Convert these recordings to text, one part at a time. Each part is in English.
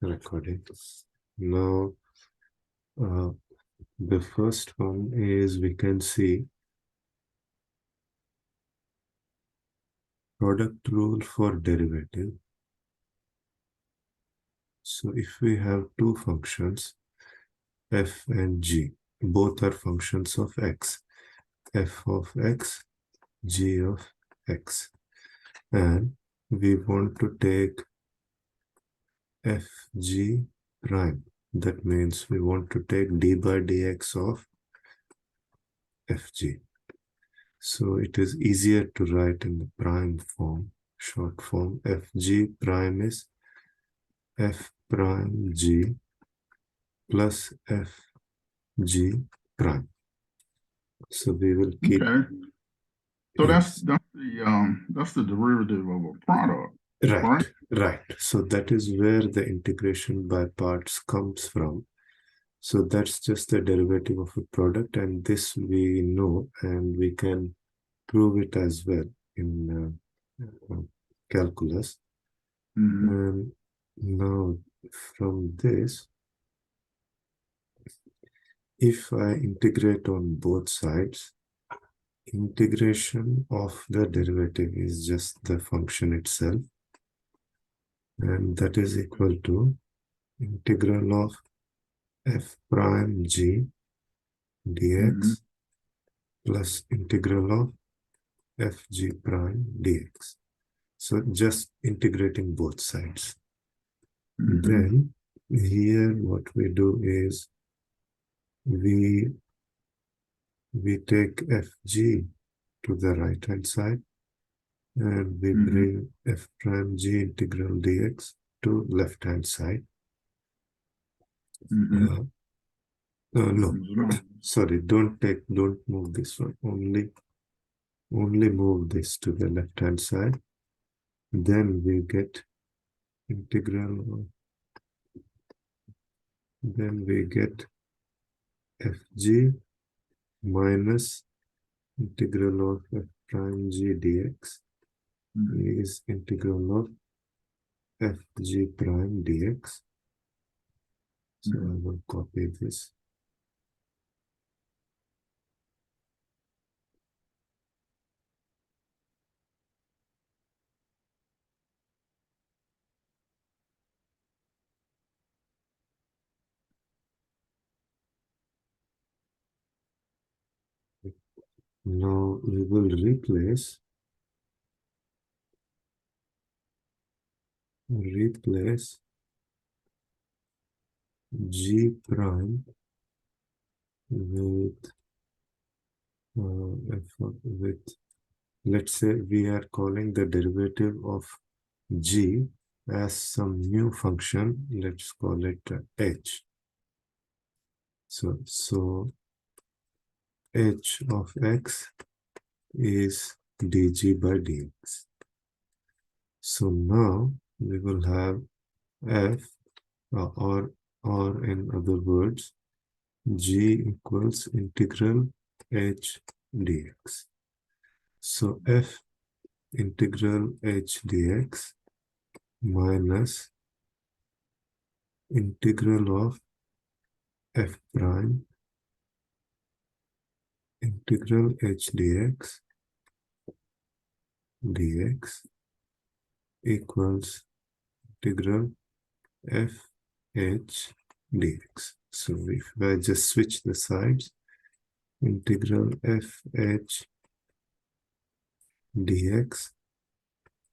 recording. Now, the first one is we can see product rule for derivative. So if we have two functions, f and g, both are functions of x, f of x, g of x, and we want to take fg prime. That means we want to take d by dx of fg. So it is easier to write in the prime form, short form. fg prime is f prime g plus fg prime. So we will keep. Okay. So that's the derivative of a product. Right, right. So that is where the integration by parts comes from. So that's just the derivative of a product, and this we know, and we can prove it as well in calculus. And now from this, if I integrate on both sides, integration of the derivative is just the function itself, and that is equal to integral of f prime g dx plus integral of fg prime dx. So just integrating both sides. Then here what we do is we take fg to the right hand side, and we bring f prime g integral dx to left hand side. No, sorry, don't move this one, only move this to the left hand side. Then we get integral, then we get fg minus integral of f prime g dx is integral of fg prime dx. So I will copy this. Now we will replace g prime with let's say we are calling the derivative of g as some new function. Let's call it h. So h of x is dg by dx. So now we will have f or in other words, g equals integral h dx. So f integral h dx minus integral of f prime integral h dx equals integral f h dx. So if I just switch the sides, integral f h dx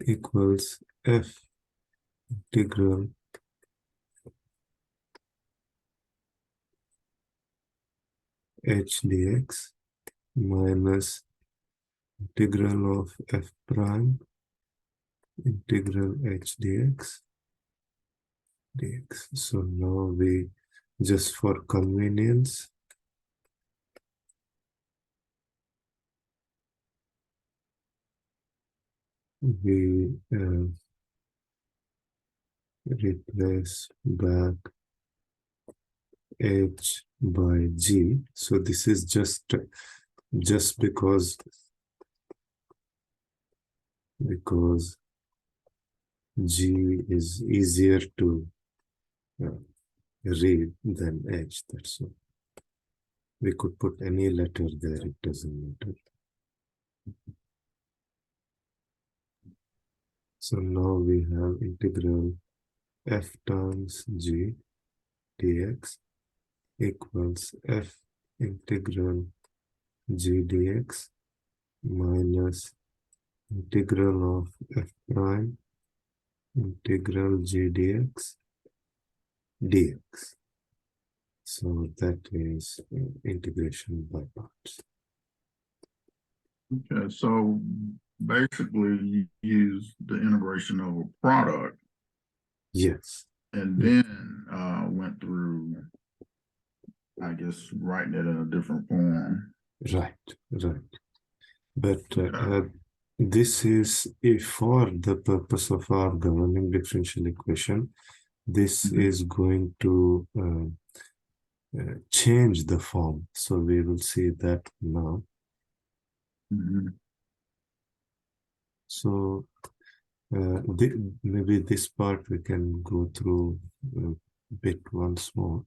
equals f integral h dx minus integral of f prime integral h dx. So now we, just for convenience, we replace back h by g. So this is just because g is easier to read than H. That's all. We could put any letter there, it doesn't matter. So now we have integral f times g dx equals f integral g dx minus integral of f prime integral g dx dx. So that is integration by parts. Okay, so basically you use the integration of a product Yes, and then went through, I guess, writing it in a different form. right. But Okay. this is if for the purpose of our governing differential equation, this Mhm. is going to change the form. So we will see that now. Mhm. So maybe this part we can go through a bit once more.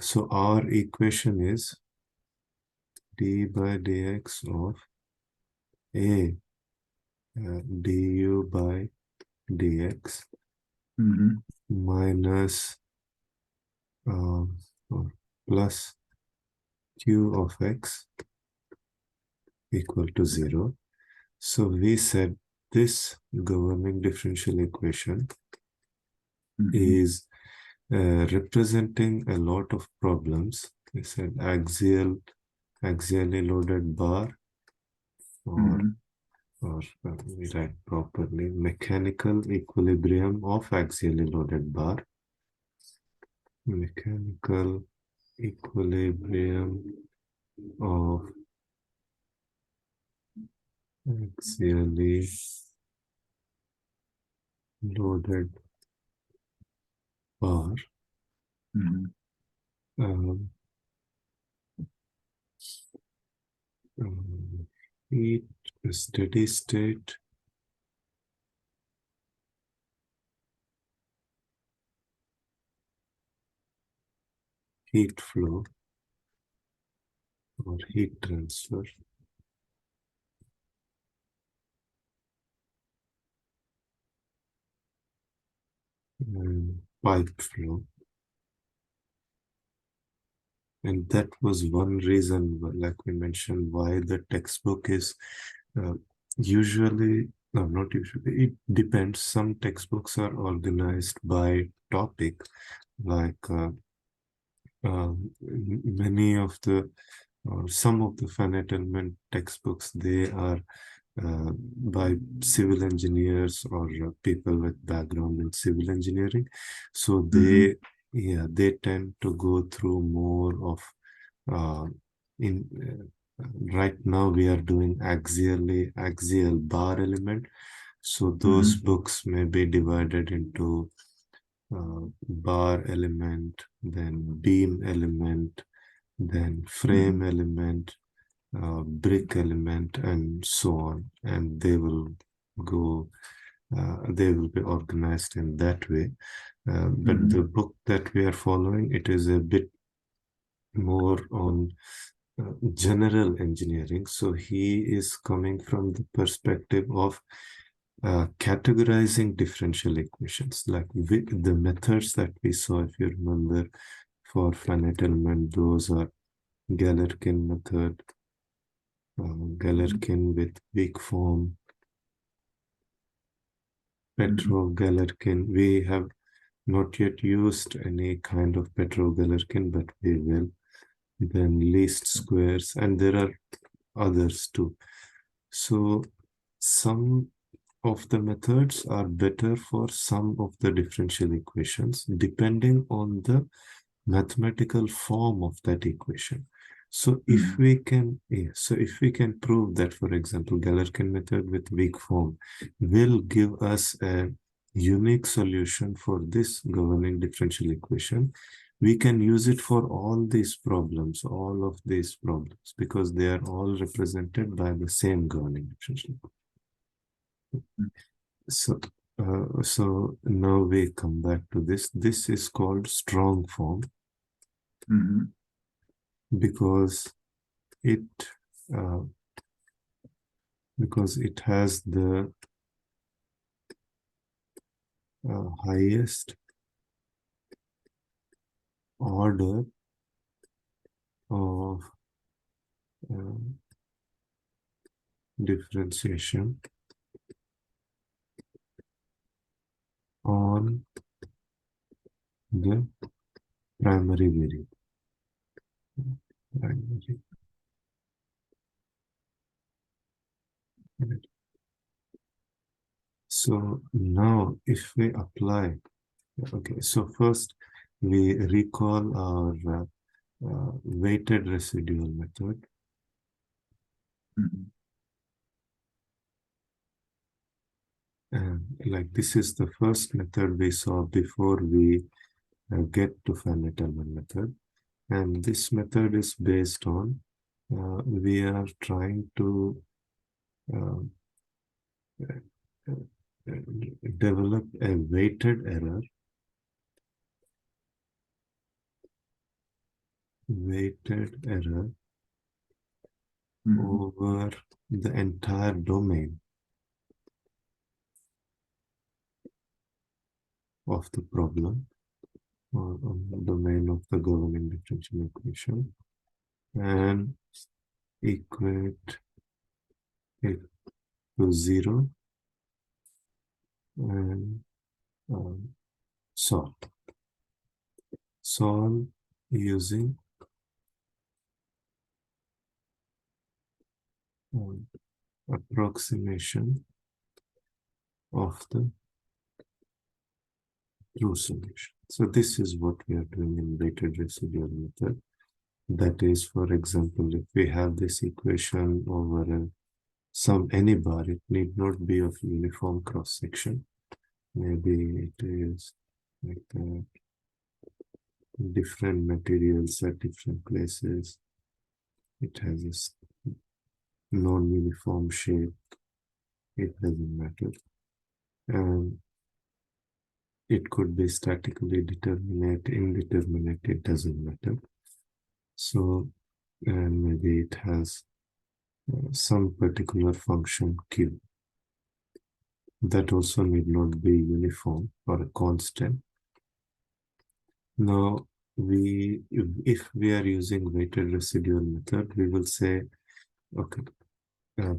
So our equation is d by dx of a du by dx Mhm. minus or plus q of x equal to 0. So we said this governing differential equation Mhm. is representing a lot of problems. We said axially loaded bar, or Mhm. we write properly mechanical equilibrium of axially loaded bar, mechanical equilibrium of axially loaded bar, Mhm. um, um, heat, steady state, heat flow or heat transfer, and pipe flow. And that was one reason, like we mentioned, why the textbook is uh, usually, no, not usually, it depends. Some textbooks are organized by topic, like many of the, or some of the finite element textbooks, they are by civil engineers or people with background in civil engineering. So Mhm. they tend to go through more of uh, in right now we are doing axial bar element. So those Mhm. books may be divided into bar element, then beam element, then frame Mhm. element, brick element, and so on. And they will be organized in that way. But the Mhm. book that we are following, it is a bit more on general engineering. So he is coming from the perspective of categorizing differential equations, like the methods that we saw, if you remember, for finite element, those are Galerkin method, Galerkin with weak form, Mhm. Petro-Galerkin. We have not yet used any kind of Petro-Galerkin, but we will. Then least squares, and there are others too. So some of the methods are better for some of the differential equations, depending on the mathematical form of that equation. So if Mhm. we can, if we can prove that, for example, Galerkin method with weak form will give us a unique solution for this governing differential equation, we can use it for all of these problems, because they are all represented by the same governing differential equation. So So now we come back to this. This is called strong form Mm-hmm. because it uh, has the highest order of uh, differentiation on the primary variable. Primary. So now if we apply, okay, so first we recall our weighted residual method. Mm-hmm. And like this is the first method we saw before we get to finite element method. And this method is based on we are trying to uh, uh, develop a weighted error Mm-hmm. over the entire domain of the problem or on the domain of the governing differential equation and equate it to zero and um, solve. Solve using um, approximation of the true solution. So this is what we are doing in weighted residual method. That is, for example, if we have this equation over some any bar, it need not be of uniform cross section. Maybe it is like different materials at different places. It has a non-uniform shape. It doesn't matter. And it could be statically determinate, indeterminate, it doesn't matter. So, and maybe it has some particular function q. That also need not be uniform or a constant. Now, if we are using weighted residual method, we will say, okay,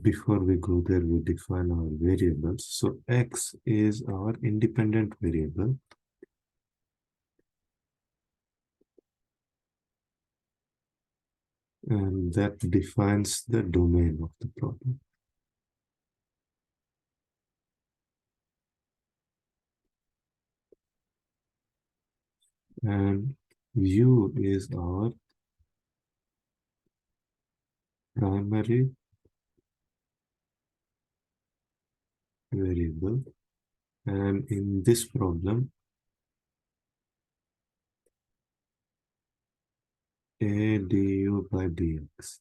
before we go there, we define our variables. So x is our independent variable. And that defines the domain of the problem. And u is our primary variable. And in this problem, a du by dx,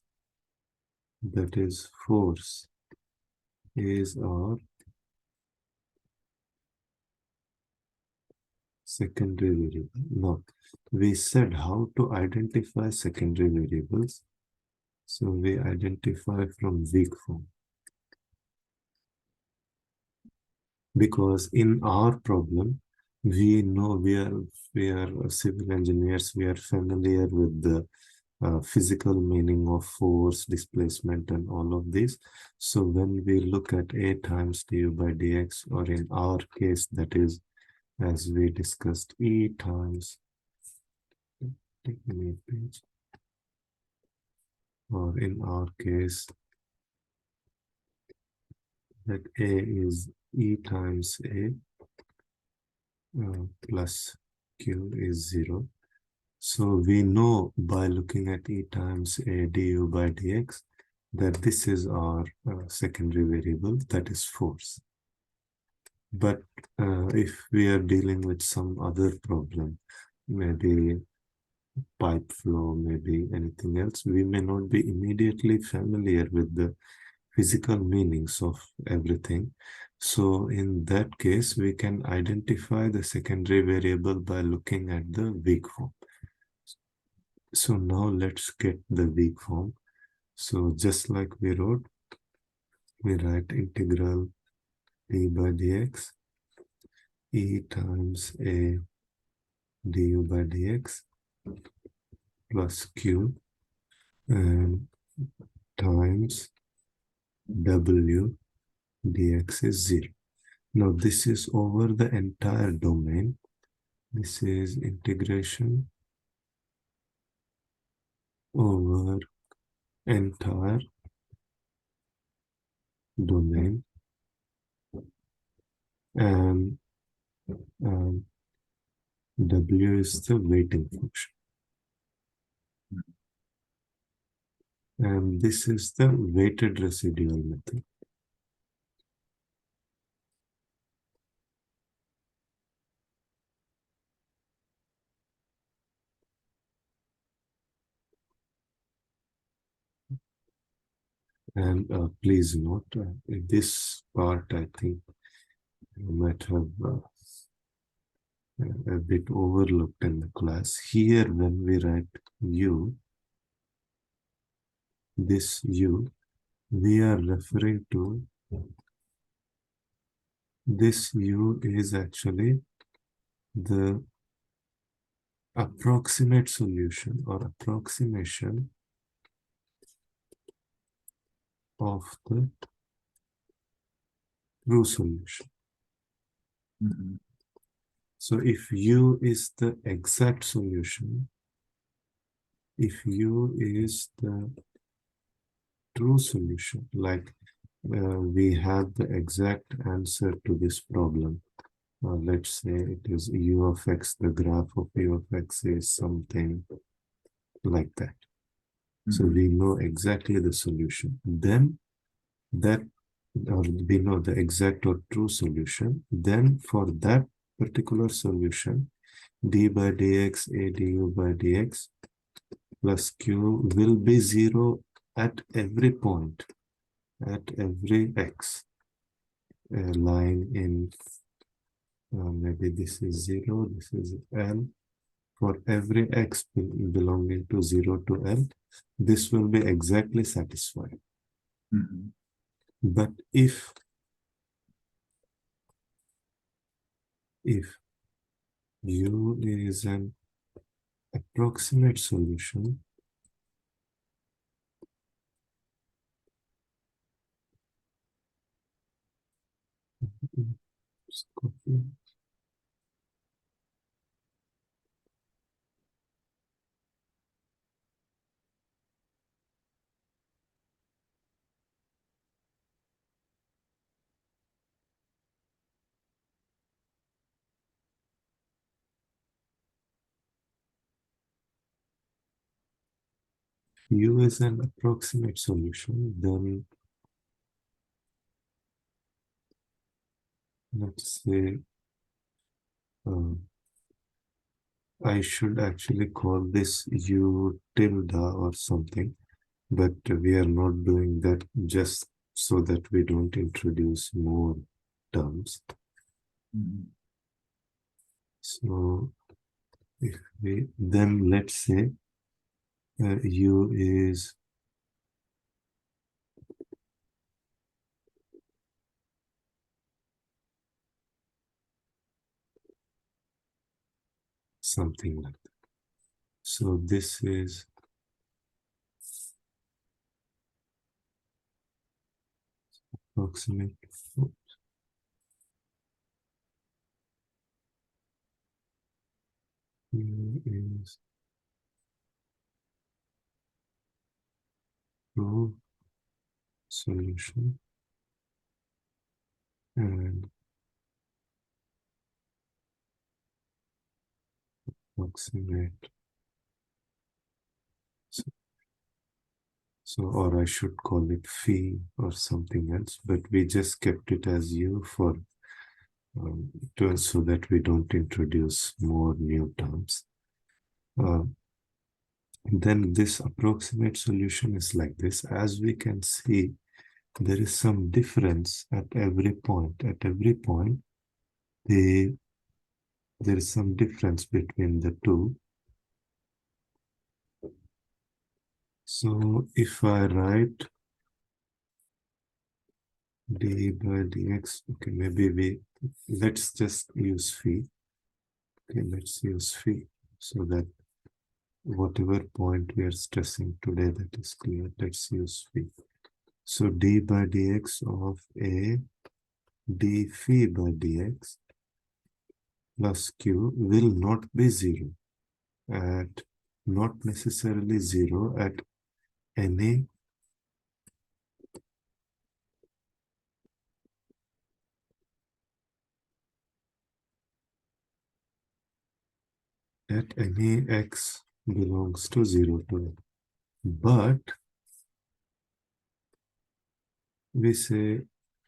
that is force, is our secondary variable. Now, we said how to identify secondary variables. So we identify from weak form. Because in our problem, we know we are civil engineers, we are familiar with the physical meaning of force, displacement, and all of this. So when we look at A times du by dx, or in our case, that is, as we discussed, E times, take a new page, or in our case, that A is E times A plus Q is 0. So we know by looking at E times A du by dx that this is our secondary variable, that is force. But if we are dealing with some other problem, maybe pipe flow, maybe anything else, we may not be immediately familiar with the physical meanings of everything. So in that case, we can identify the secondary variable by looking at the weak form. So now let's get the weak form. So just like we wrote, we write integral d by dx e times a du by dx plus q and times w dx is 0. Now this is over the entire domain. This is integration over entire domain, and um, w is the weighting function. And this is the weighted residual method. And please note, this part I think you might have a bit overlooked in the class. Here, when we write u, this u, we are referring to this u is actually the approximate solution or approximation of the true solution. So if u is the exact solution, if u is the true solution, like we have the exact answer to this problem. Let's say it is u of x, the graph of u of x is something like that. So we know exactly the solution. Then that, or we know the exact or true solution. Then for that particular solution, d by dx, a du by dx plus q will be 0 at every point, at every x. Line in, maybe this is 0, this is L. For every x belonging to 0 to L, this will be exactly satisfied. But if u is an approximate solution, u is an approximate solution, then let's say I should actually call this u tilde or something, but we are not doing that just so that we don't introduce more terms. So if we, then let's say u is something like that. So this is approximate. U is true solution and approximate. So, or I should call it phi or something else, but we just kept it as u for so that we don't introduce more new terms. Then this approximate solution is like this. As we can see, there is some difference at every point. At every point, there is some difference between the two. So if I write d by dx, okay, maybe let's just use phi. Okay, let's use phi so that whatever point we are stressing today, that is clear. Let's use phi. So d by dx of a d phi by dx plus q will not be zero at, not necessarily zero at any x belongs to 0 to. But we say,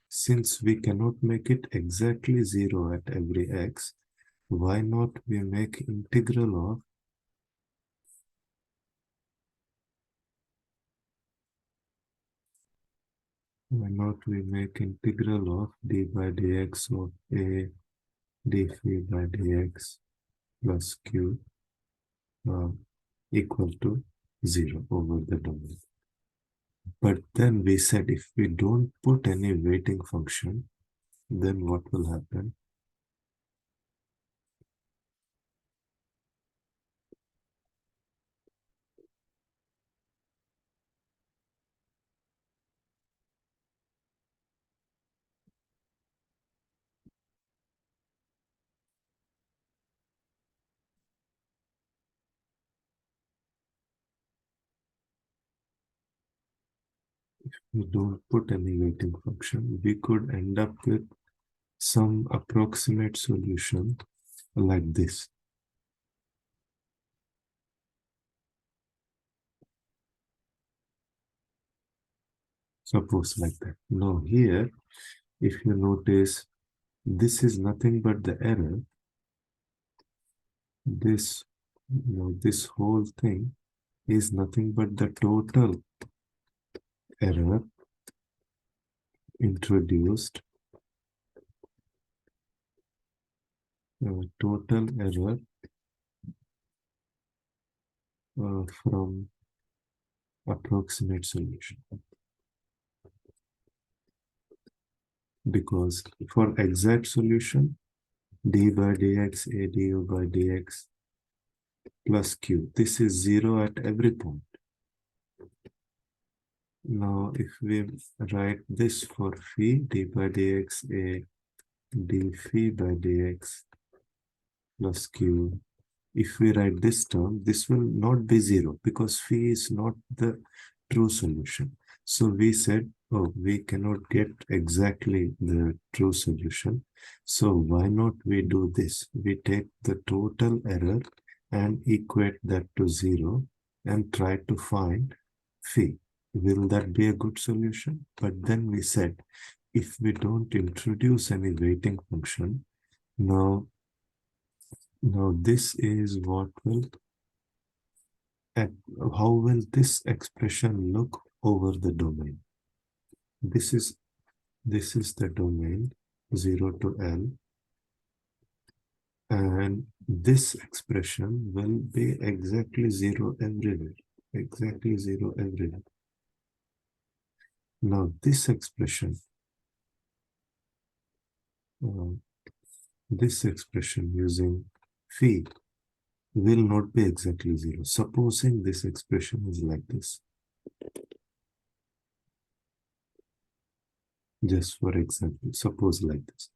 since we cannot make it exactly 0 at every x, why not we make integral of d by dx of a d phi by dx plus q uh, equal to 0 over the domain. But then we said if we don't put any weighting function, then what will happen? We don't put any weighting function, we could end up with some approximate solution like this. Suppose like that. Now here, if you notice, this is nothing but the error. This, this whole thing is nothing but the total error introduced, total error from approximate solution. Because for exact solution, d by dx, a du by dx plus q, this is 0 at every point. Now, if we write this for phi, d by dx, a d phi by dx plus q, if we write this term, this will not be 0 because phi is not the true solution. So we said, oh, we cannot get exactly the true solution. So why not we do this? We take the total error and equate that to 0 and try to find phi. Will that be a good solution? But then we said, if we don't introduce any weighting function, now this is what will, how will this expression look over the domain? This is the domain 0 to L, and this expression will be exactly 0 everywhere. Exactly 0 everywhere. Now this expression, uh, using phi will not be exactly 0. Supposing this expression is like this. Just for example, suppose like this.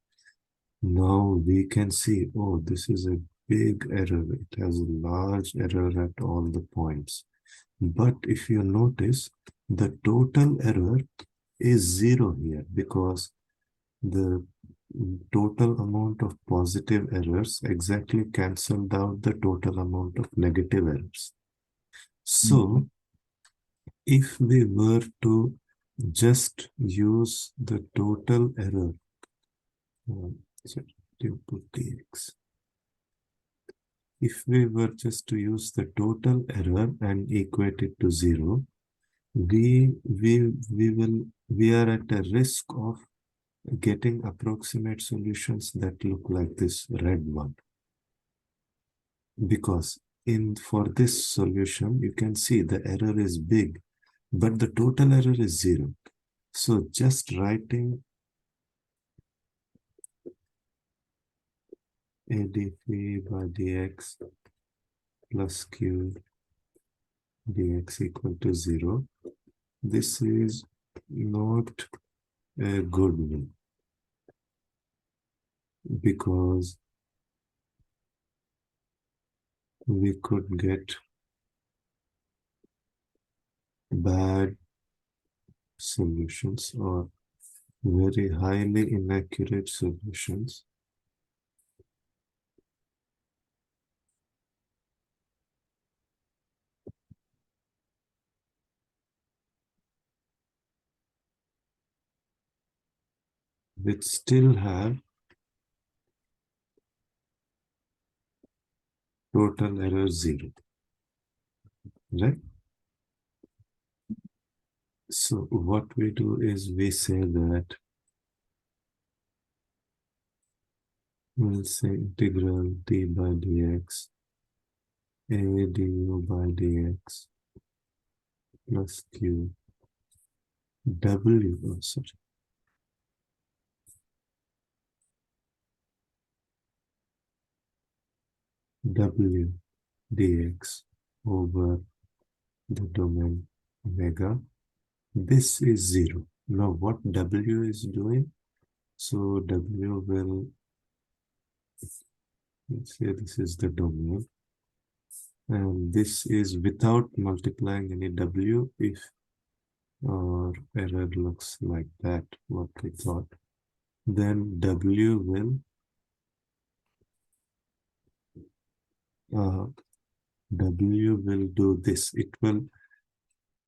Now we can see, oh, this is a big error. It has a large error at all the points. But if you notice, the total error is 0 here because the total amount of positive errors exactly cancelled out the total amount of negative errors. So if we were to just use the total error, so you put dx. If we were just to use the total error and equate it to 0, we will we are at a risk of getting approximate solutions that look like this red one. Because for this solution, you can see the error is big, but the total error is 0. So just writing a dphi by dx plus q dx equal to 0, this is not a good one, because we could get bad solutions or very highly inaccurate solutions. Which still have total error 0, right? So what we do is we say that we'll say integral d by dx a du by dx plus q w, oh, sorry, w dx over the domain omega. This is 0. Now what w is doing? So w will, let's say this is the domain, and this is without multiplying any w. If our error looks like that, what we thought, then w will do this. It will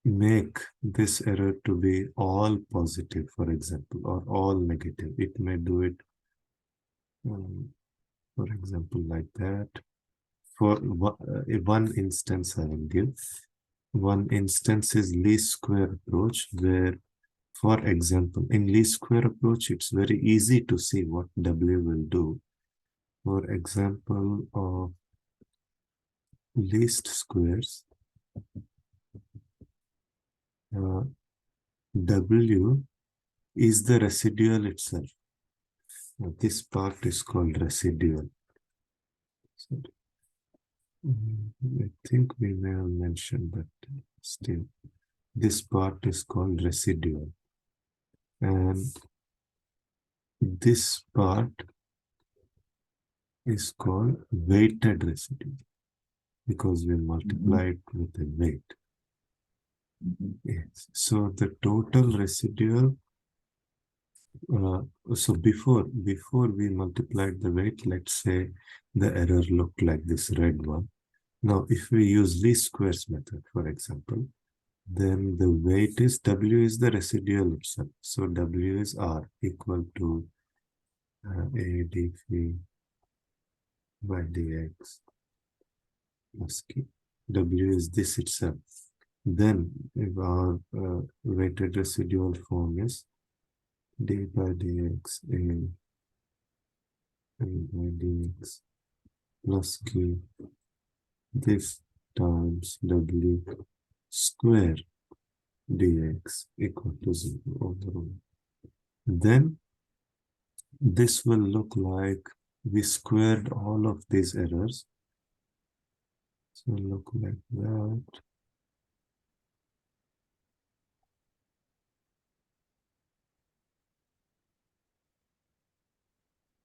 make this error to be all positive, for example, or all negative. It may do it, for example, like that. For one instance, I will give. One instance is least square approach, where, for example, in least square approach, it's very easy to see what W will do. For example, of least squares, W is the residual itself. Now, this part is called residual. So, I think we may have mentioned, but still, this part is called residual. And this part is called weighted residue, because we multiply it with a weight. Yes. So the total residual, so before we multiplied the weight, let's say the error looked like this red one. Now, if we use least squares method, for example, then the weight is W is the residual itself. So W is R equal to A dphi by dx plus Q. W is this itself. Then if our weighted residual form is d by dx a by dx plus Q, this times W square dx equal to 0 overall. Then this will look like we squared all of these errors. So look like that.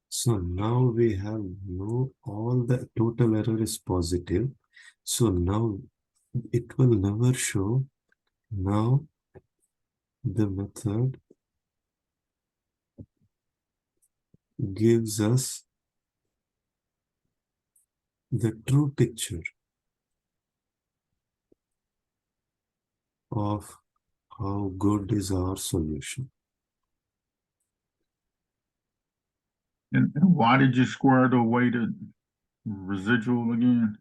So now we have all the total error is positive. So now it will never show. Now the method gives us the true picture of how good is our solution. And why did you square the weighted residual again?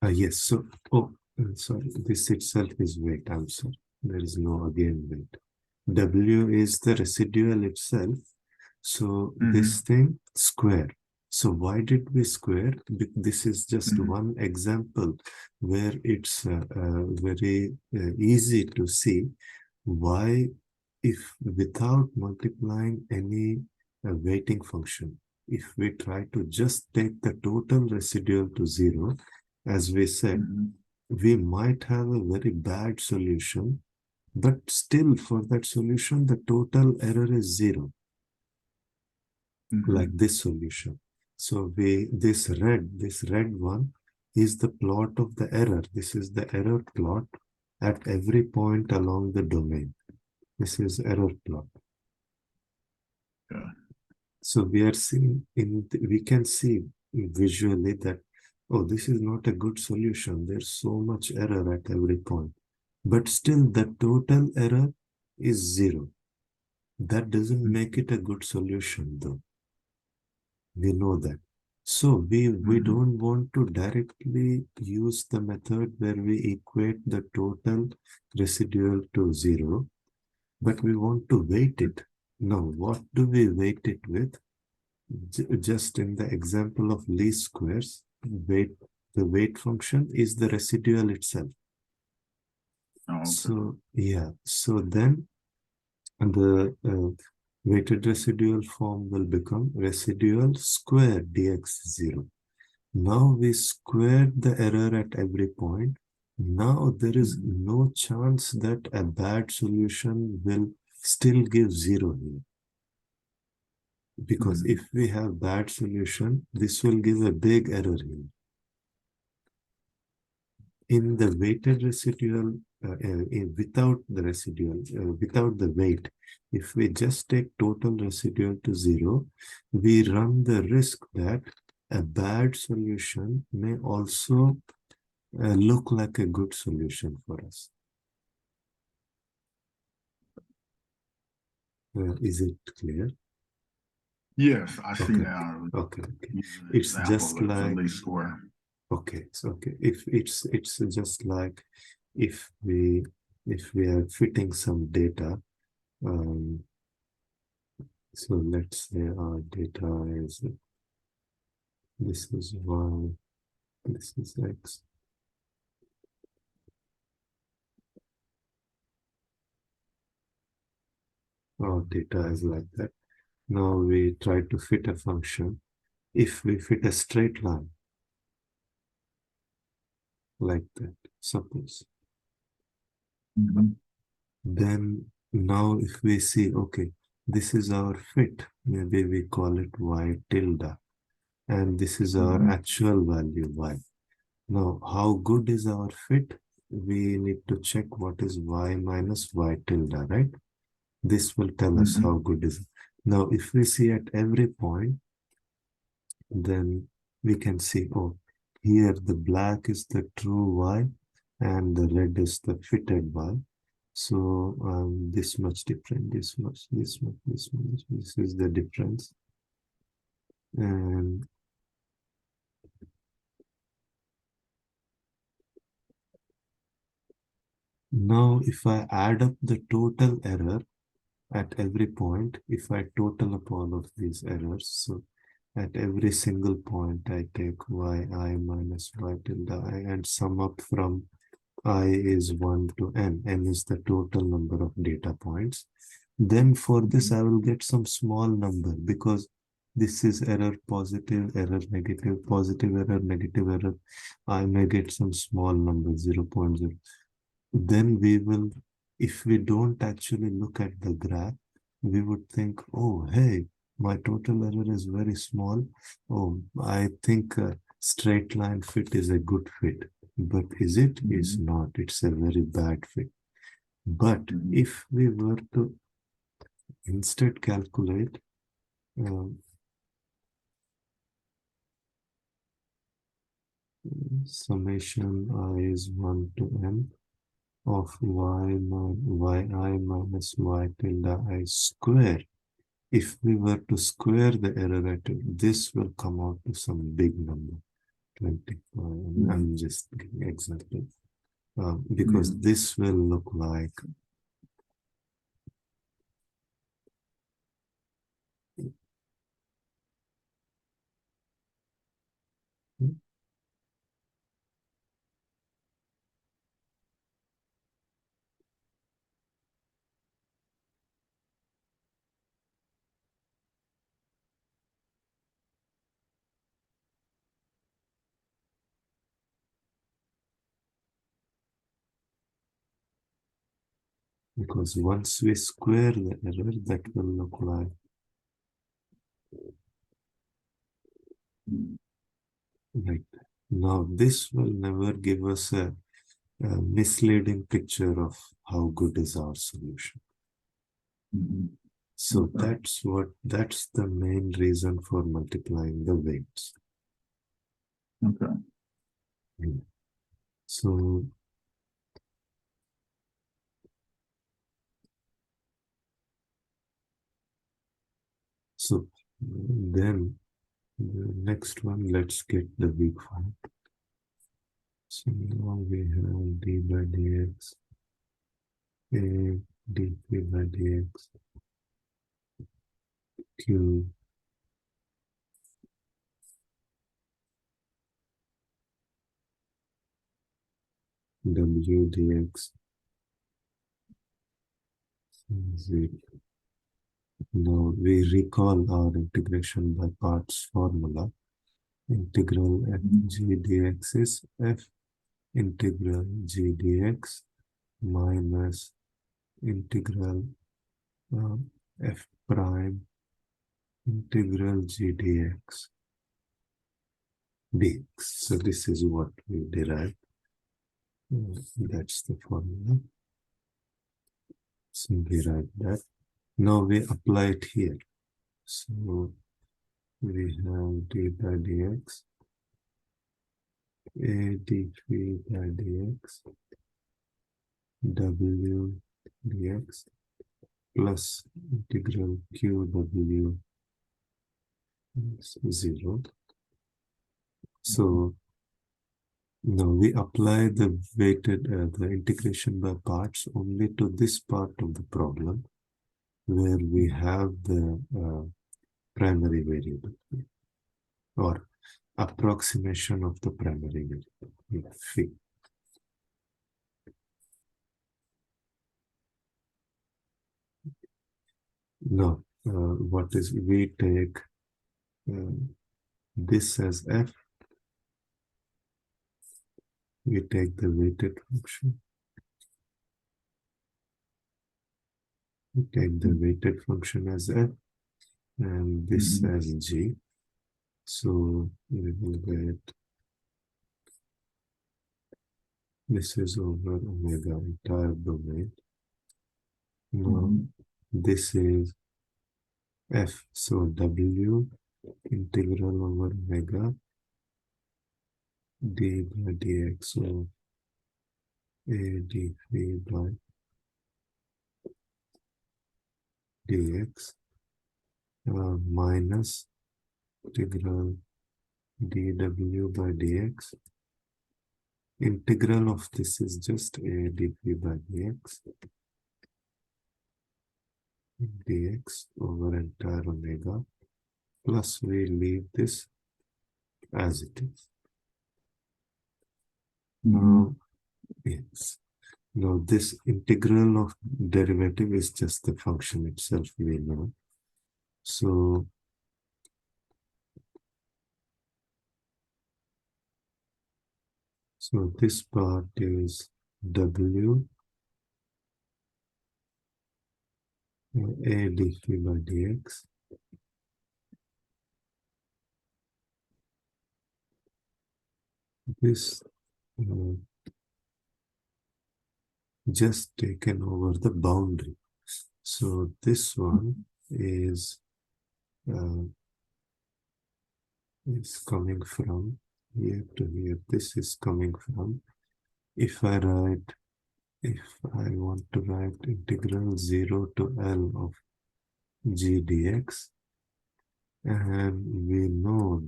Yes, so, oh, sorry, this itself is weight, I'm sorry. There is no again weight. W is the residual itself. So this thing square. So why did we square? This is just one example where it's very easy to see why, if without multiplying any weighting function, if we try to just take the total residual to 0, as we said, we might have a very bad solution, but still for that solution, the total error is 0, like this solution. So this red one is the plot of the error. This is the error plot at every point along the domain. This is error plot. Yeah. So we are seeing we can see visually that, oh, this is not a good solution. There's so much error at every point. But still the total error is 0. That doesn't make it a good solution though. We know that. So we don't want to directly use the method where we equate the total residual to 0, but we want to weight it. Now, what do we weight it with? Just in the example of least squares, the weight function is the residual itself. Oh, okay. So yeah, so then the weighted residual form will become residual square dx0. Now we squared the error at every point. Now there is no chance that a bad solution will still give 0 here. Because if we have bad solution, this will give a big error here. In the weighted residual, without the residual, without the weight, if we just take total residual to 0, we run the risk that a bad solution may also look like a good solution for us. Is it clear? Yes, I see Okay. now. Okay. It's just like least square. Okay, so okay, if it's just like if we are fitting some data, so let's say our data is this is y, this is x. Our data is like that. Now we try to fit a function. If we fit a straight line like that, suppose, then now if we see, okay, this is our fit, maybe we call it y tilde, and this is our actual value y. Now, how good is our fit? We need to check what is y minus y tilde, right? This will tell us how good is it. Now, if we see at every point, then we can see, oh, here the black is the true y and the red is the fitted y. So this much different, this much, this much, this much, this is the difference. And now if I add up the total error at every point, if I total up all of these errors, so at every single point I take yi minus y tilde I and sum up from I is 1 to n is the total number of data points. Then for this I will get some small number because this is error positive, error negative, positive error, negative error. I may get some small number 0.0. Then we will, if we don't actually look at the graph, we would think, oh, hey, my total error is very small. Oh, I think a straight line fit is a good fit. But is it? Is not. It's a very bad fit. But if we were to instead calculate summation I is 1 to n of yi minus y tilde I square. If we were to square the error rate, this will come out to some big number, 25. I'm just giving example. Because this will look like because once we square the error, that will look like that. Now, this will never give us a misleading picture of how good is our solution. So Okay. that's the main reason for multiplying the weights. Okay. So then the next one, let's get the weak form. So now we have d by dx, a dp by dx, q w dx, z. Now we recall our integration by parts formula. Integral f g dx is f integral g dx minus integral f prime integral g dx dx. So this is what we derived. That's the formula. So we write that. Now we apply it here. So we have d by dx, a d3 by dx, w dx plus integral qw is 0. So now we apply the the integration by parts only to this part of the problem where we have the primary variable or approximation of the primary variable, phi. Now, what is we take this as f, we take the weighted function, we take the weighted function as f, and this as g. So we will get this is over omega entire domain. Now this is f, so w integral over omega d by dx of a d3 by dx minus integral dw by dx. Integral of this is just a dp by dx over entire omega, plus we leave this as it is. Now, yes. Now this integral of derivative is just the function itself, we know. So this part is w a dp by dx this just taken over the boundary. So this one is coming from here to here. This is coming from, if I want to write integral 0 to L of g dx, and we know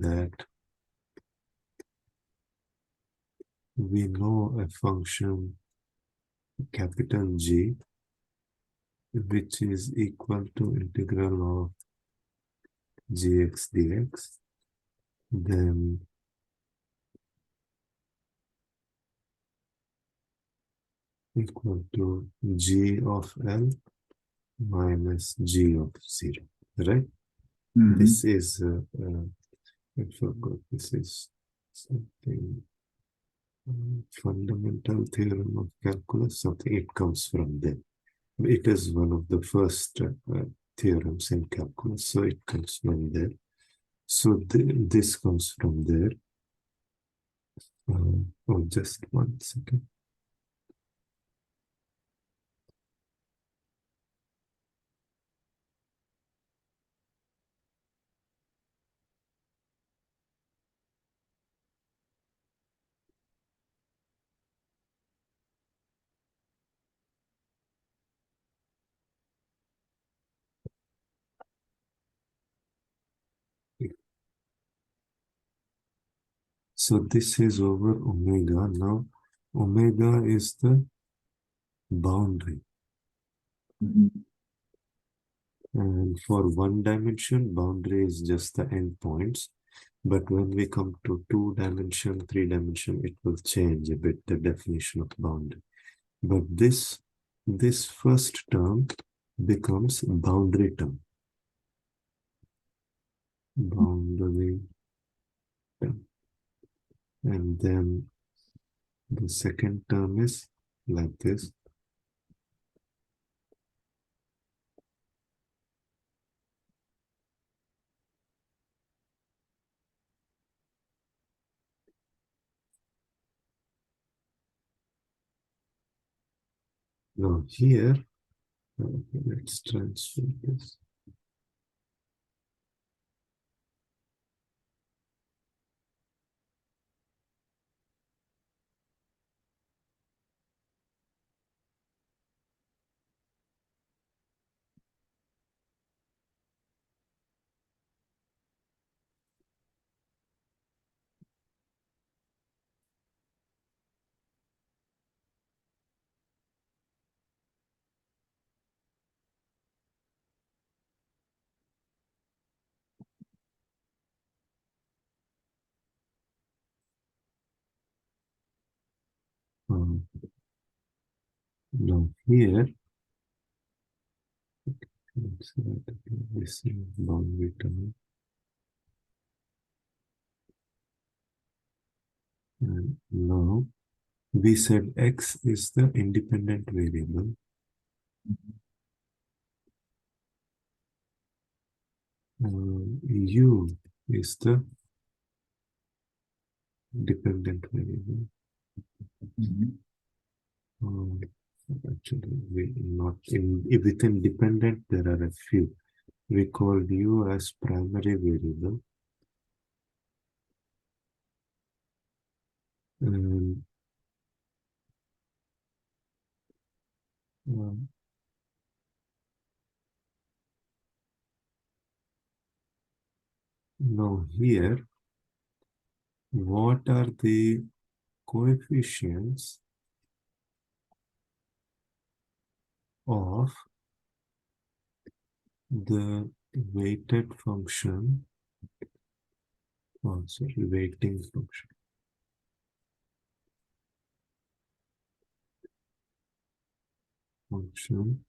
a function capital G which is equal to integral of gx dx, then equal to g of L minus g of 0, right? This is, I forgot, this is something, fundamental theorem of calculus, something, it comes from there. It is one of the first theorems in calculus, so it comes from there. So this comes from there. Oh, just 1 second. So this is over omega. Now, omega is the boundary. And for one dimension, boundary is just the endpoints. But when we come to 2 dimension, 3 dimension, it will change a bit the definition of boundary. But this first term becomes boundary term. Boundary term. And then the second term is like this. Now here, let's transfer this. Um, Now here, let's write this boundary term. And now we said x is the independent variable. U is the dependent variable. Um, Actually, we not in within dependent there are a few. We call U as primary variable, and um, now here, what are the coefficients of the weighted function, sorry, weighting function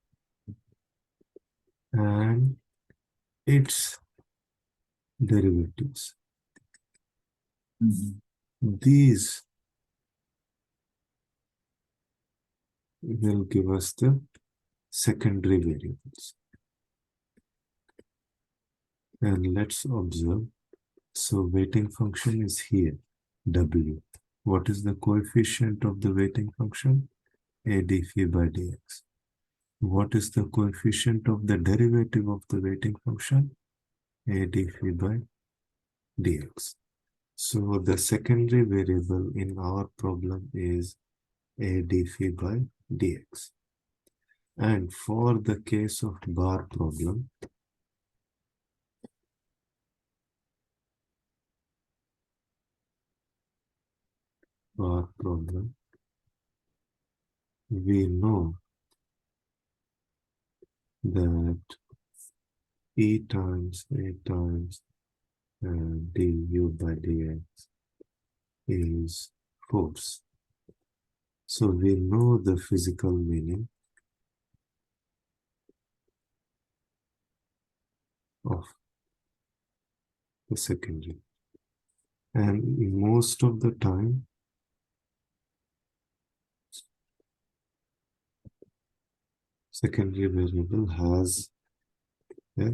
and its derivatives. These will give us the secondary variables. And let's observe. So weighting function is here, W. What is the coefficient of the weighting function? A d phi by dx. What is the coefficient of the derivative of the weighting function? A d phi by dx. So the secondary variable in our problem is a d phi by dx. And for the case of bar problem, we know that E times A times du by dx is force. So we know the physical meaning of the secondary. And most of the time, secondary variable has a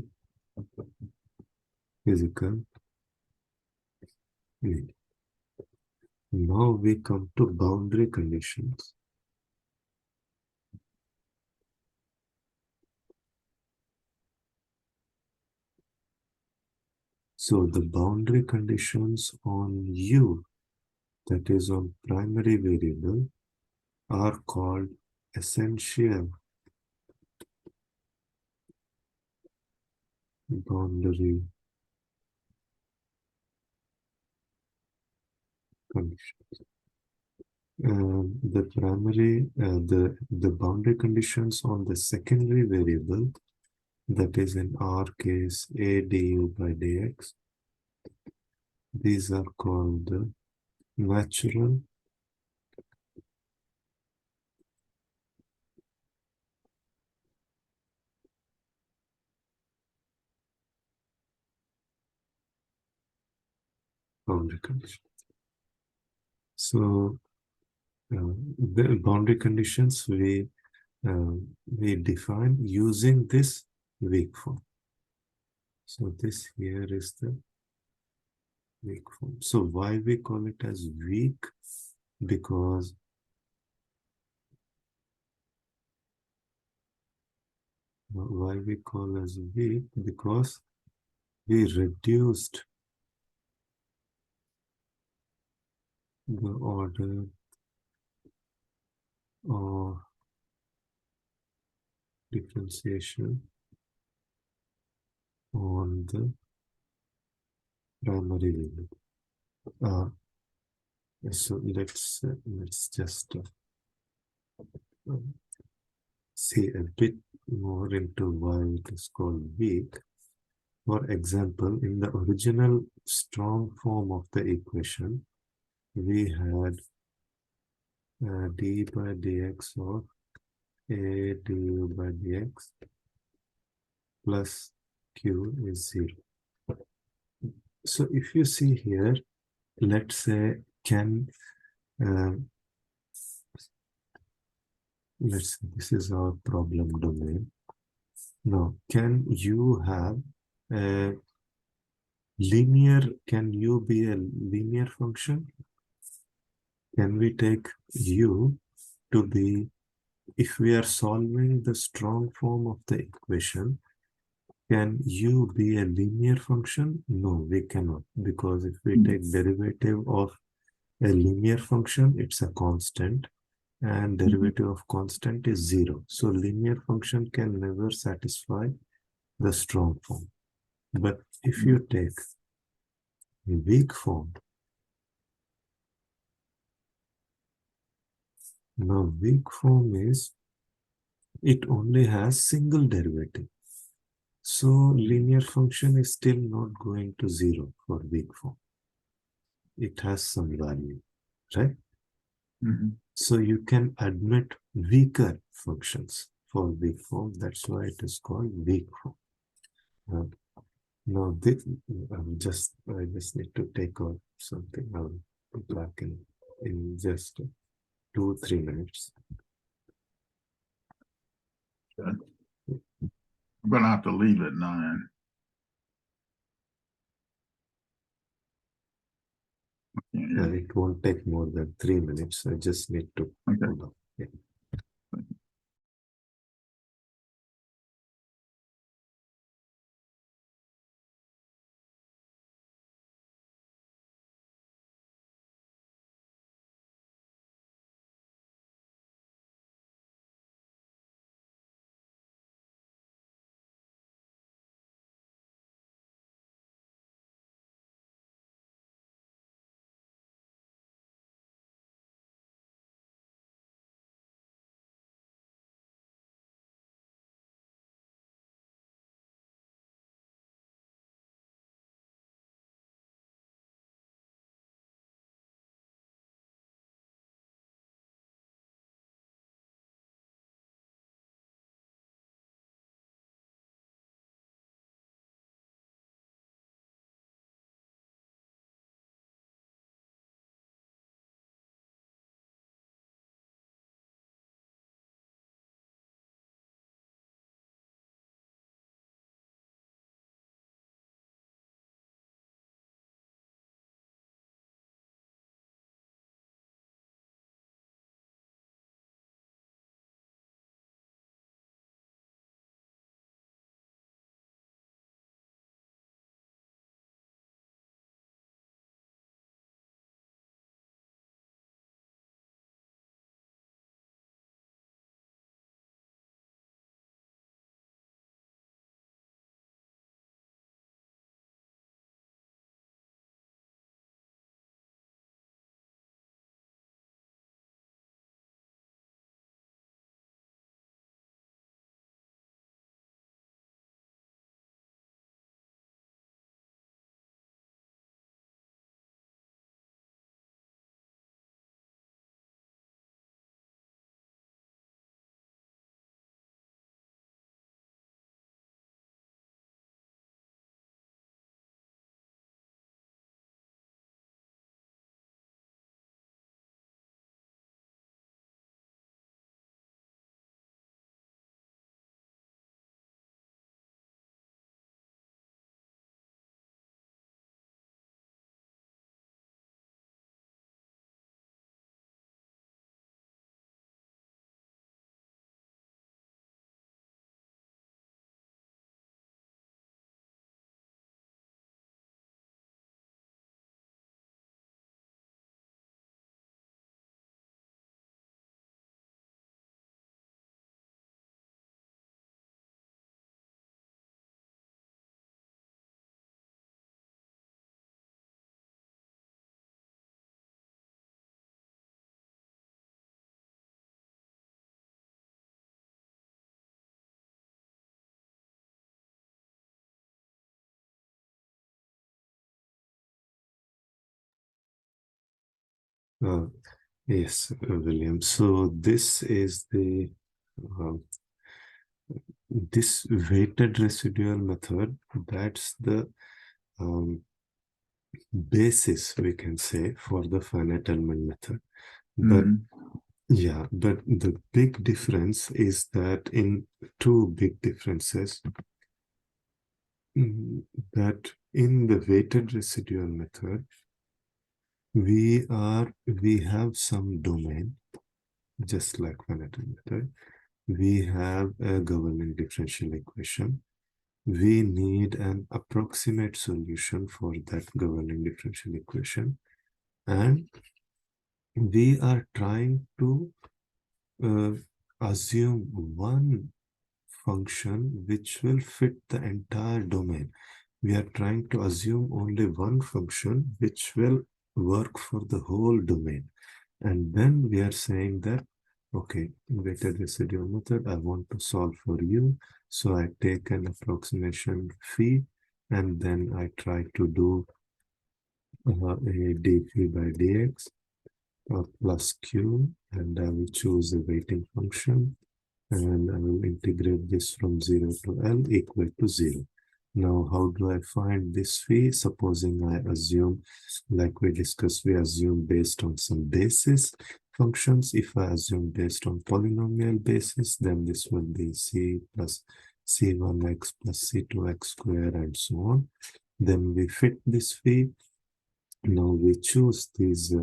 physical name. Now we come to boundary conditions. So the boundary conditions on U, that is on primary variable, are called essential boundary conditions. The boundary conditions on the secondary variable, that is in our case a du by dx, these are called the natural boundary conditions. So the boundary conditions we define using this weak form. So this here is the weak form. So why we call it as weak? Because why we call as weak? Because we reduced the order of differentiation on the primary variable. So let's just see a bit more into why it is called weak. For example, in the original strong form of the equation, we had d by dx of a du by dx plus q is 0. So if you see here, let's say let's say this is our problem domain. Now, can you have a can u be a linear function? Can we take u to be, if we are solving the strong form of the equation, can u be a linear function? No, we cannot, because if we take derivative of a linear function, it's a constant, and derivative of constant is 0. So linear function can never satisfy the strong form. But if you take a weak form, now weak form is, it only has single derivative. So linear function is still not going to 0 for weak form. It has some value, right? So you can admit weaker functions for weak form. That's why it is called weak form. Now this, I just need to take out something. I'll be back in just 2-3 minutes. Okay. I'm gonna have to leave at 9. It won't take more than 3 minutes. I just need to hold on. Yeah. Uh, yes, William. So this is the uh, this weighted residual method. That's the um, basis, we can say, for the finite element method. But Mhm. yeah, but the big difference is that in two big differences, mm, that in the weighted residual method, we have some domain, just like finite method. We have a governing differential equation. We need an approximate solution for that governing differential equation. And we are trying to uh, assume one function which will fit the entire domain. We are trying to assume only one function which will work for the whole domain. And then we are saying that, okay, weighted residual method, I want to solve for u. So I take an approximation phi, and then I try to do a dphi by dx plus q, and I will choose a weighting function, and I will integrate this from 0 to L equal to 0. Now, how do I find this phi? Supposing I assume, like we discussed, we assume based on some basis functions. If I assume based on polynomial basis, then this will be c plus c1x plus c2x squared and so on. Then we fit this phi. Now we choose these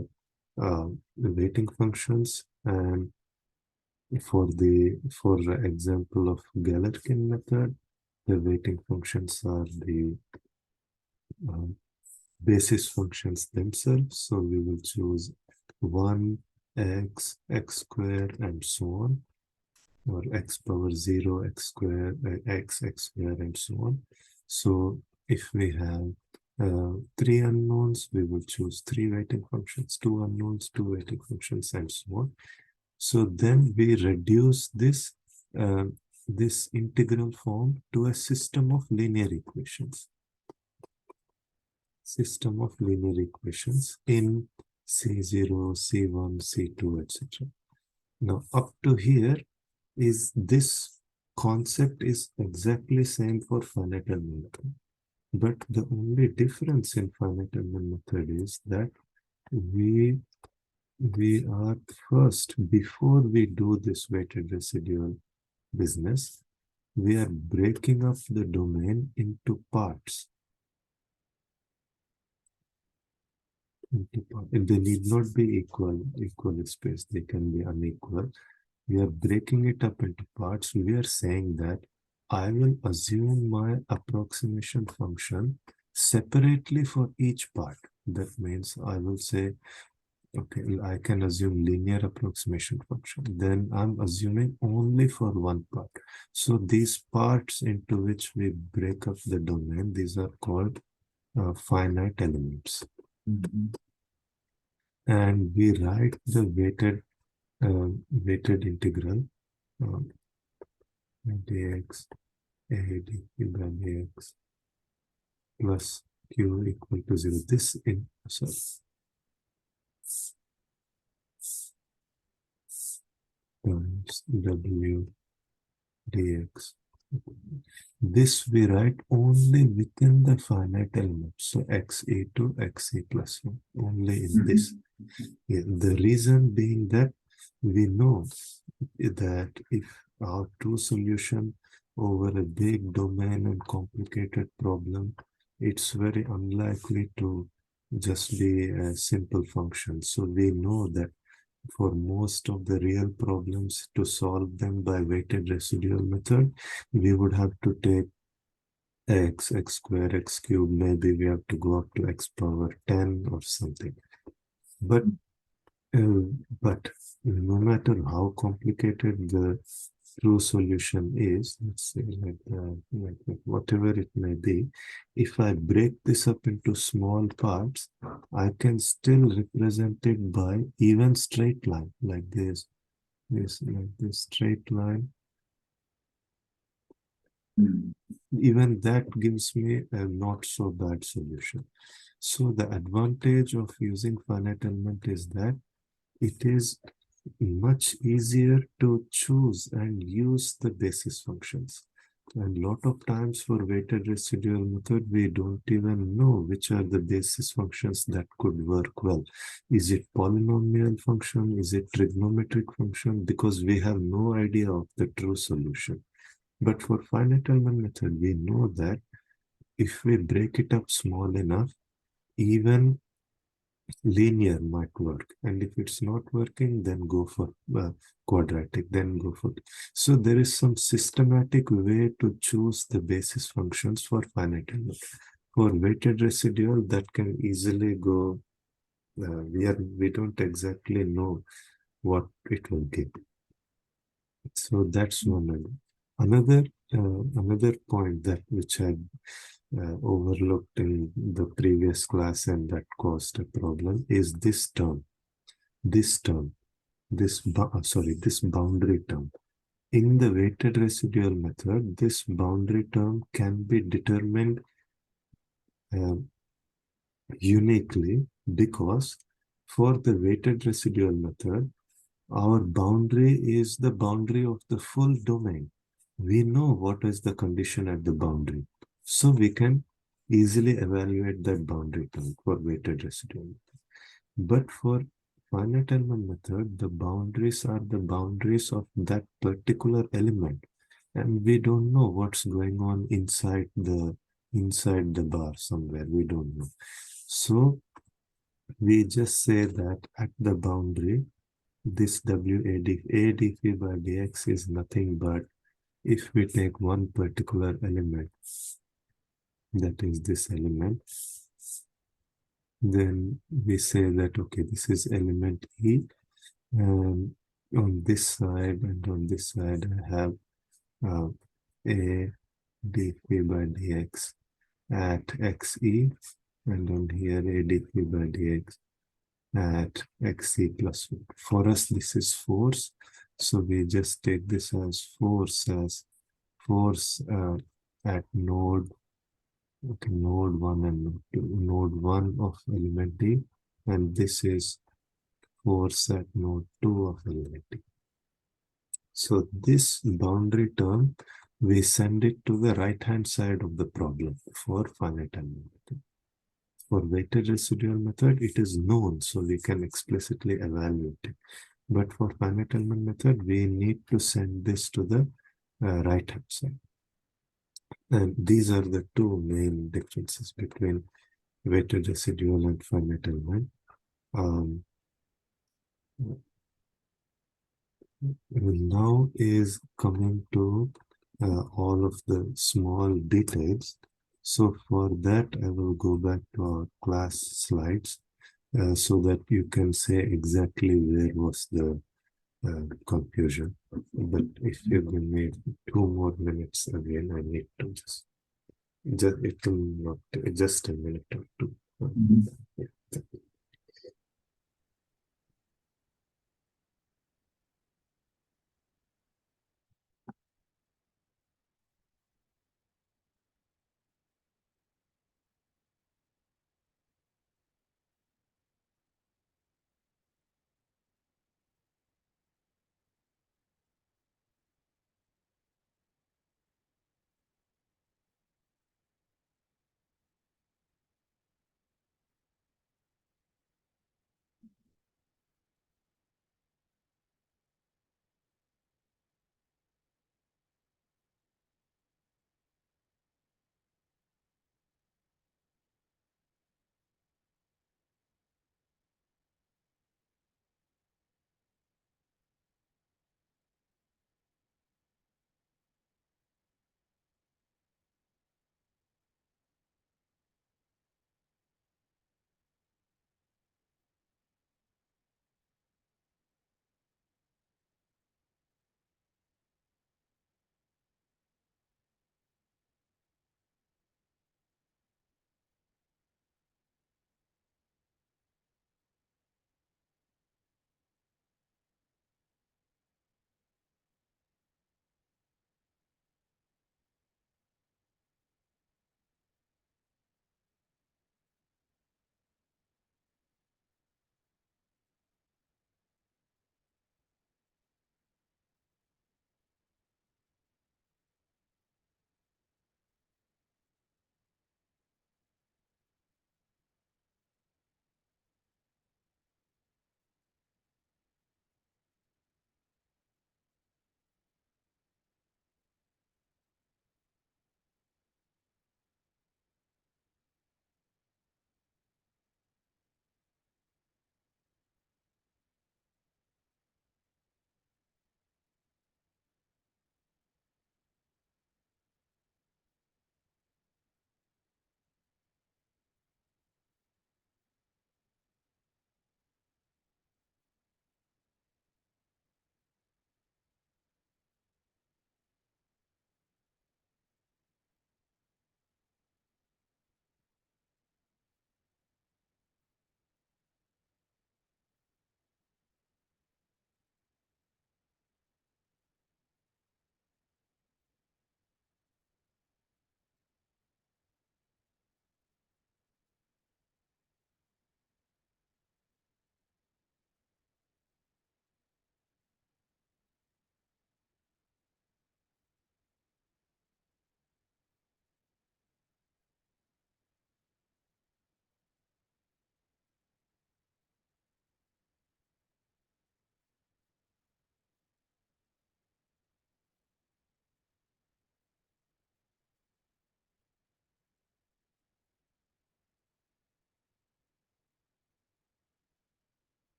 weighting functions, and for example of Galerkin method, the weighting functions are the um, basis functions themselves. So we will choose 1, x, x squared, and so on, or x power 0, x squared, x squared, and so on. So if we have three unknowns, we will choose three weighting functions, two unknowns, two weighting functions, and so on. So then we reduce uh, this integral form to a system of linear equations. System of linear equations in C0, C1, C2, etc. Now up to here is this concept is exactly same for finite element method. But the only difference in finite element method is that we we are first, before we do this weighted residual business, we are breaking up the domain into parts. They need not be equal space, they can be unequal. We are breaking it up into parts. We are saying that I will assume my approximation function separately for each part. That means I will say, okay, I can assume linear approximation function. Then I'm assuming only for one part. So these parts into which we break up the domain, these are called finite elements. Mhm. And we write the weighted integral um, dx a dq by dx plus q equal to 0. This in sorry times w dx. This we write only within the finite element. So xe to xe plus 1, only in this. Mhm. Yeah, the reason being that we know that if our true solution over a big domain and complicated problem, it's very unlikely to just be a simple function. So we know that for most of the real problems, to solve them by weighted residual method, we would have to take x squared, x cubed, maybe we have to go up to x power 10 or something. But uh, but no matter how complicated the true solution is, let's say like whatever it may be, if I break this up into small parts, I can still represent it by even straight line like this straight line. Mhm. Even that gives me a not so bad solution. So the advantage of using finite element is that it is much easier to choose and use the basis functions. And lot of times for weighted residual method, we don't even know which are the basis functions that could work well. Is it polynomial function? Is it trigonometric function? Because we have no idea of the true solution. But for finite element method, we know that if we break it up small enough, even linear might work. And if it's not working, then go for quadratic, then go for. So there is some systematic way to choose the basis functions for finite element. For weighted residual, that can easily go, we don't exactly know what it will give. So that's one. Another another point that which I overlooked in the previous class and that caused a problem is this term. This term, this boundary term. In the weighted residual method, this boundary term can be determined uh, uniquely because for the weighted residual method, our boundary is the boundary of the full domain. We know what is the condition at the boundary. So we can easily evaluate that boundary term for weighted residual. But for finite element method, the boundaries are the boundaries of that particular element. And we don't know what's going on inside the bar somewhere. We don't know. So we just say that at the boundary, this a dphi by dx is nothing but if we take one particular element, that is this element, then we say that, okay, this is element E. And on this side and on this side, I have uh, a dphi by dx at xe, and on here a dphi by dx at xc plus 1. For us, this is force. So we just take this as force at node, okay, node 1 and node 1 of element D, and this is force at node 2 of element D. So this boundary term, we send it to the right-hand side of the problem for finite element method. For weighted residual method, it is known, so we can explicitly evaluate it. But for finite element method, we need to send this to the right-hand side. And these are the two main differences between weighted residual and finite element. Um, Now is coming to all of the small details. So for that, I will go back to our class slides so that you can say exactly where was the confusion. But if you give me 2 more minutes again, I need to just it will not just a minute or two. Mhm. Yeah.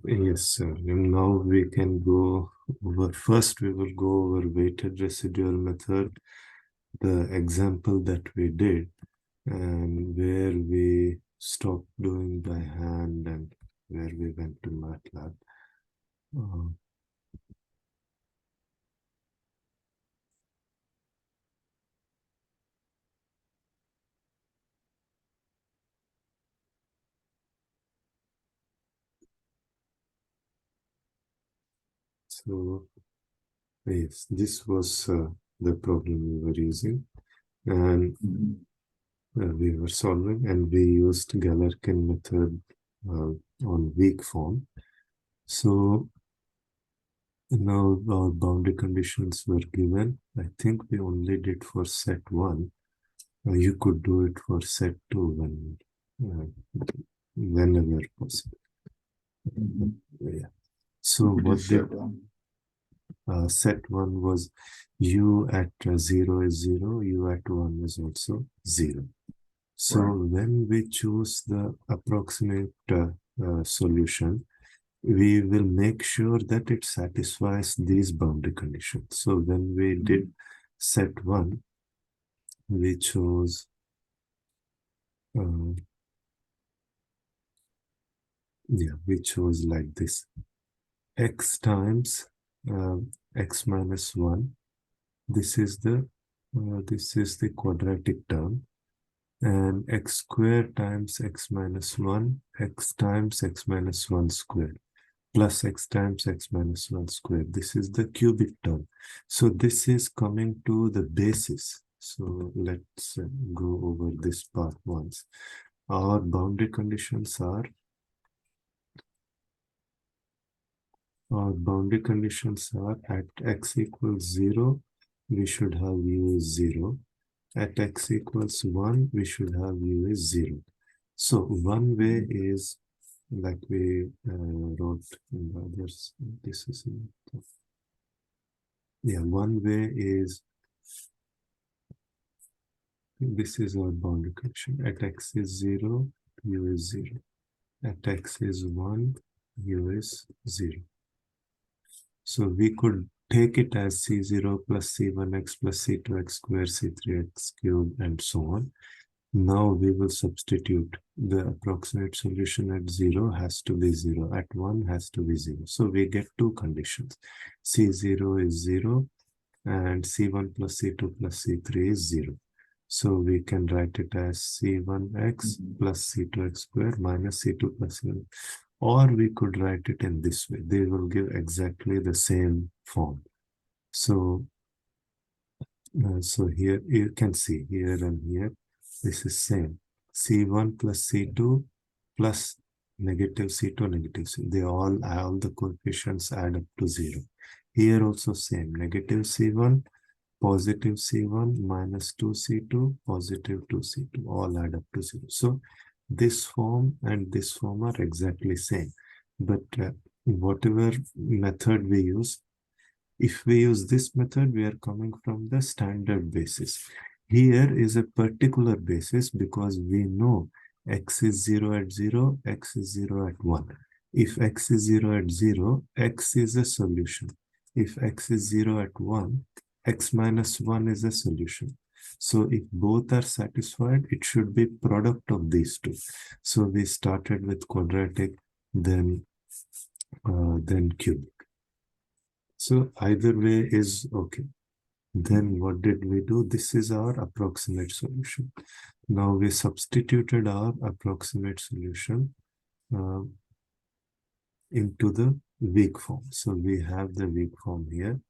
Yes, sir. And now we can go over. First, we will go over weighted residual method, the example that we did, and where we stopped doing by hand and where we went to MATLAB. Uh, so, yes, this was the problem we were using, and we were solving, and we used Galerkin method on weak form. So now our boundary conditions were given. I think we only did for set one. You could do it for set two whenever possible. Yeah. So We could do what did set one. set one was u at 0 is 0, u at 1 is also 0. So Right. when we choose the approximate solution, we will make sure that it satisfies these boundary conditions. So when we did set one, we chose uh, we chose like this: x times uh, x minus 1. This is the quadratic term, and x squared times x minus 1, x times x minus 1 squared, plus x times x minus 1 squared. This is the cubic term. So this is coming to the basis. So let's go over this part once. Our boundary conditions are at x equals 0, we should have u is 0. At x equals 1, we should have u is 0. So one way is like we wrote in the others. This is one way is this is our boundary condition. At x is 0, u is 0. At x is 1, u is 0. So we could take it as C0 plus C1x plus C2x squared, C3x cubed, and so on. Now we will substitute the approximate solution at 0 has to be 0, at 1 has to be 0. So we get two conditions. C0 is 0 and C1 plus C2 plus C3 is 0. So we can write it as C1x plus C2x squared minus C2 plus C1. Or we could write it in this way. They will give exactly the same form. So, so here you can see here and here, this is same. C1 plus C2 plus negative C2, negative C. They all the coefficients add up to 0. Here also same, negative C1, positive C1 minus 2C2, positive 2C2, all add up to 0. So this form and this form are exactly same. But whatever method we use, if we use this method, we are coming from the standard basis. Here is a particular basis because we know x is 0 at 0, x is 0 at 1. If x is 0 at 0, x is a solution. If x is 0 at 1, x minus 1 is a solution. So if both are satisfied, it should be product of these two. So we started with quadratic, then cubic. So either way is okay. Then what did we do? This is our approximate solution. Now we substituted our approximate solution uh, into the weak form. So we have the weak form here,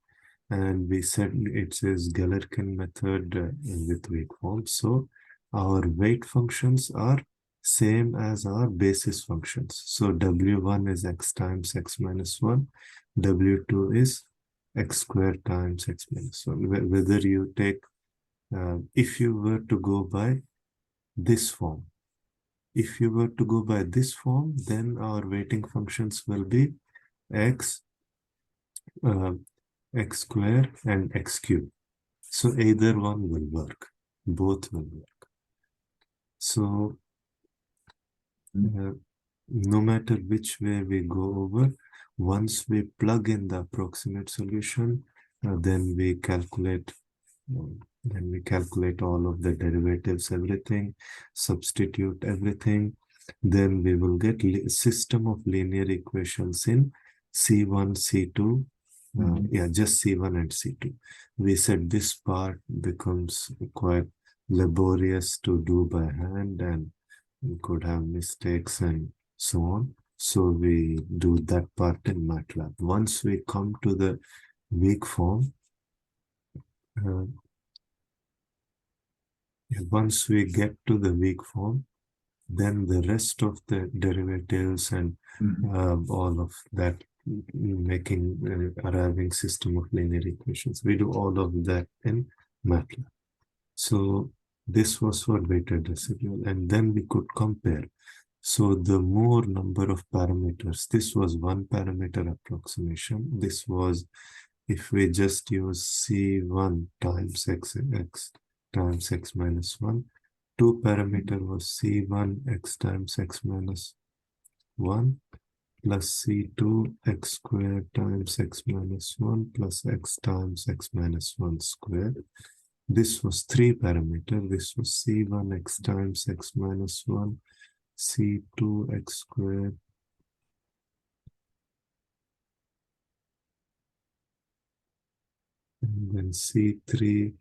and we said it says Galerkin method with weak form. So our weight functions are same as our basis functions. So W1 is x times x minus 1, W2 is x squared times x minus 1. Whether you take, if you were to go by this form, then our weighting functions will be x, uh, x squared and x cubed. So either one will work, both will work. So no matter which way we go over, once we plug in the approximate solution, then we calculate all of the derivatives, everything, substitute everything, then we will get system of linear equations in C1, C2, just C1 and C2. We said this part becomes quite laborious to do by hand and we could have mistakes and so on. So we do that part in MATLAB. Once we come to the weak form, uh, once we get to the weak form, then the rest of the derivatives and all of that making arriving system of linear equations, we do all of that in MATLAB. So this was for weighted residual, and then we could compare. So the more number of parameters, this was one parameter approximation. This was if we just use C1 times x times x minus 1, two parameter was C1 x times x minus 1 plus C2 x squared times x minus 1 plus x times x minus 1 squared. This was three parameter. This was C1 x times x minus 1, C2 x squared, and then C3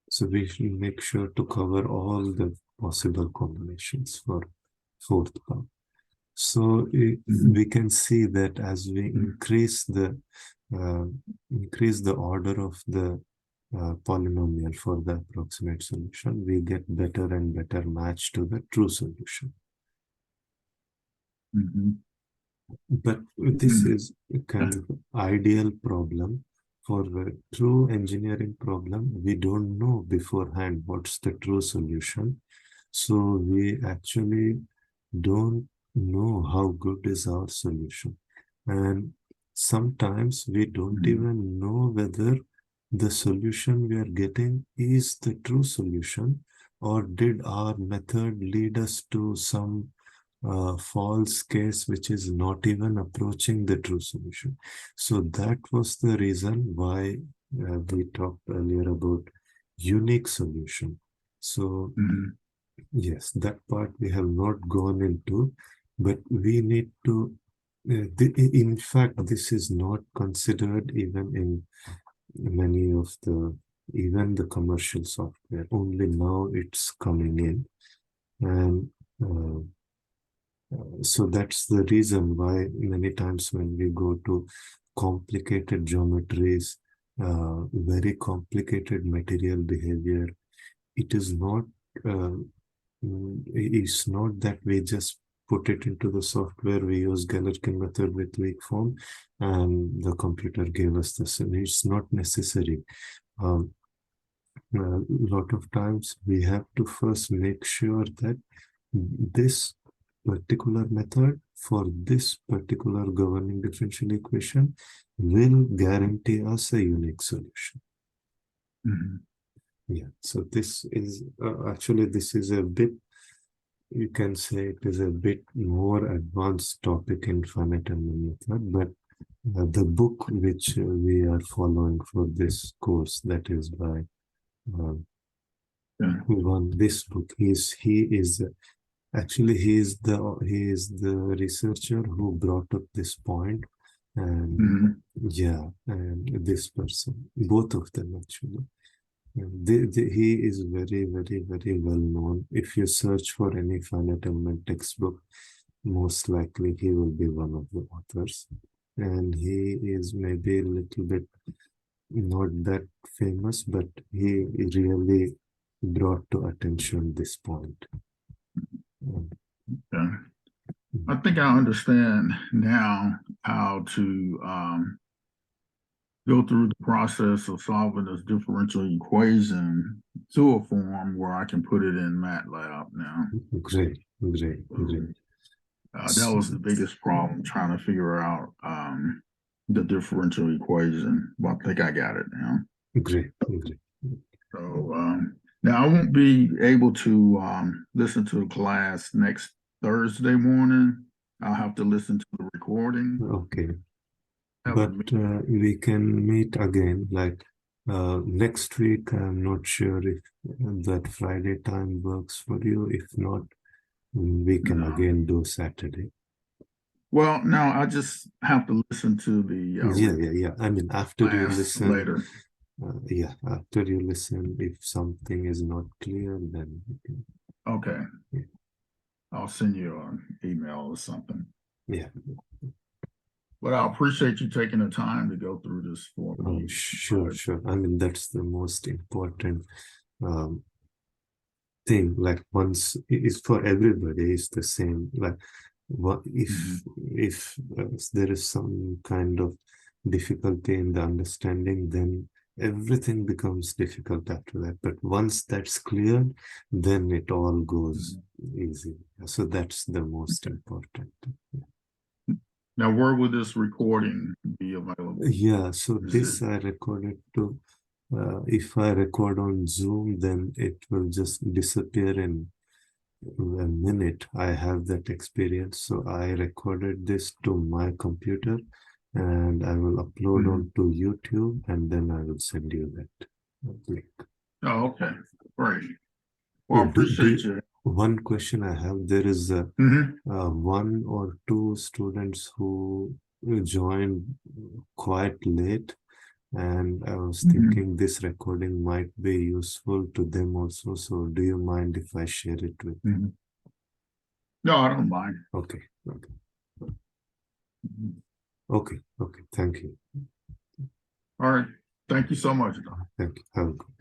so we should make sure to cover all the possible combinations for fourth part. So we can see that as we increase the order of the polynomial for the approximate solution, we get better and better match to the true solution. But this is a kind of ideal problem. For the true engineering problem, we don't know beforehand what's the true solution. So we actually don't know how good is our solution. And sometimes we don't even know whether the solution we are getting is the true solution, or did our method lead us to some false case which is not even approaching the true solution. So that was the reason why we talked earlier about unique solution. So yes, that part we have not gone into, but we need to, in fact, this is not considered even in many of even the commercial software. Only now it's coming in. And so that's the reason why many times when we go to complicated geometries, very complicated material behavior, it is not it's not that we just put it into the software, we use Galerkin method with weak form, and the computer gave us this. And it's not necessary. A lot of times we have to first make sure that this particular method for this particular governing differential equation will guarantee us a unique solution. Yeah, so this is actually this is a bit, you can say it is a bit more advanced topic in finite element method, but the book which we are following for this course, that is by who won this book, he is actually he is the researcher who brought up this point, and yeah, and this person, both of them actually. He is very, very, very well known. If you search for any finite element textbook, most likely he will be one of the authors. And he is maybe a little bit not that famous, but he really brought to attention this point. Yeah. I think I understand now how to go through the process of solving this differential equation to a form where I can put it in MATLAB now. Great. That was the biggest problem, trying to figure out the differential equation. Well, I think I got it now. Great, great. So now I won't be able to listen to the class next Thursday morning. I'll have to listen to the recording. Okay. Have a But we can meet again, like next week. I'm not sure if that Friday time works for you. If not, we can No. again do Saturday. Well, no, I just have to listen to the Yeah. I mean, after you class listen, later. after you listen, if something is not clear, then you can, Okay. yeah. I'll send you an email or something. Yeah. But I appreciate you taking the time to go through this for me. Sure. I mean, that's the most important um, thing. Like once it's for everybody, it's the same. Like what if there is some kind of difficulty in the understanding, then everything becomes difficult after that. But once that's cleared, then it all goes easy. So that's the most important. Now, where will this recording be available? Yeah, so Is this it? I recorded to, if I record on Zoom, then it will just disappear in a minute. I have that experience. So I recorded this to my computer and I will upload onto YouTube and then I will send you that link. Oh, okay. Great. Well, I appreciate you. One question I have, there is one or two students who joined quite late, and I was thinking this recording might be useful to them also. So do you mind if I share it with them? No, I don't mind. Okay. Okay. Thank you. All right. Thank you so much. Thank you. Have a good